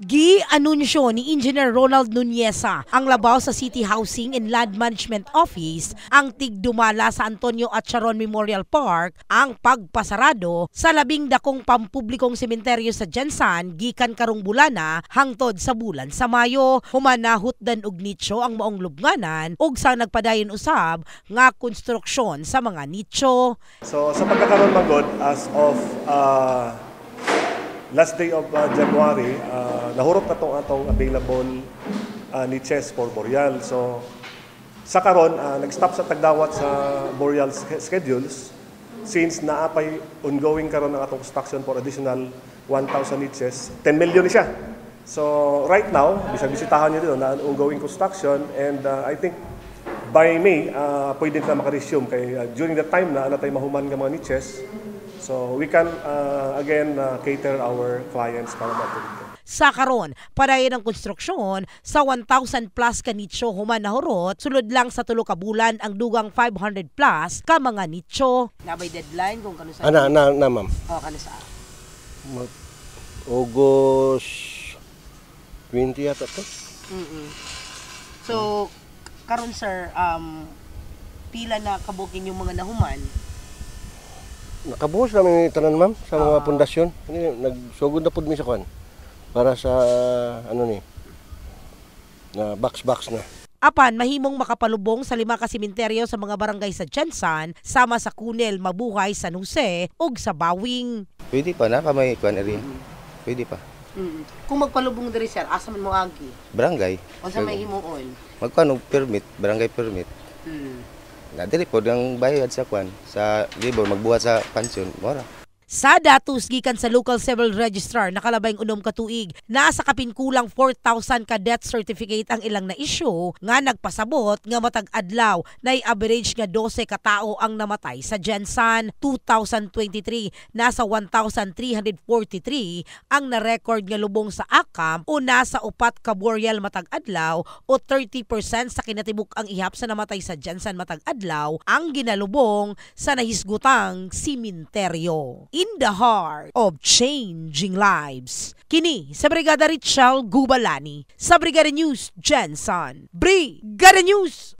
Gi-anunsyo ni Engineer Ronald Nuneza ang labaw sa City Housing and Land Management Office ang tigdumala sa Antonio Acharon Memorial Park ang pagpasarado sa 12 pampublikong sementeryo sa Jensan gikan karong bulana hangtod sa bulan sa Mayo. Humanahot dan og nicho ang maong lubnganan ug sa nagpadayon usab nga konstruksyon sa mga nicho. So sa pagkakaroon magod as of last day of January, nahurot na atong available niches for Boreal. So sa karon nag-stop sa tagdawat sa Boreal schedules since naapay ongoing karon ang atong construction for additional 1,000 niches. 10 million siya. So right now, bisitahan niyo dito na ongoing construction, and I think by May pwede na maka-resume kay during the time na tayo mahuman nga mga niches. So we can again cater our clients para matuloy. Sa karon, padayon ang konstruksyon sa 1,000 plus ka nicho human nahurot, sulod lang sa 3 ka bulan ang dugang 500 plus ka mga nicho. Nabay deadline kung kano sa na ma'am. Kano sa August 20 yata to. So karon sir, pila na kabuking yung mga nahuman? Nakabuhos namin tanan ma'am sa mga pundasyon. Nagsugod na pud mi sa kwan para sa na box na. Apan mahimong makapalubong sa 5 ka sementeryo sa mga barangay sa Jensan, sama sa Kunel, Mabuhay, San Jose ug sa Bawing. Pwede pa na kamay kwan area. Pwede pa. Kung magpalubong diri sir, asa man mo agi? Barangay. O sa may himuon? Magkano permit, barangay permit. Na dili po ang bayad sa kwan sa libor magbuhat sa pansyon mora. Sa datos gikan sa local civil registrar nakalabayng 6 ka tuig, naa sa kapinkulang 4,000 ka death certificate ang ilang na issue nga nagpasabot nga matag adlaw na average nga 12 ka tawo ang namatay sa Jensan. 2023 nasa 1,343 ang na-record nga lubong sa AKAM o nasa 4 ka Boreal matag adlaw o 30% sa kinatibuk ang ihap sa namatay sa Jensan matag adlaw ang ginalubong sa nahisgutang simenteryo. In the heart of changing lives. Kini sa Brigada Richelle Gubalani sa Brigada News Jensan. Brigada News!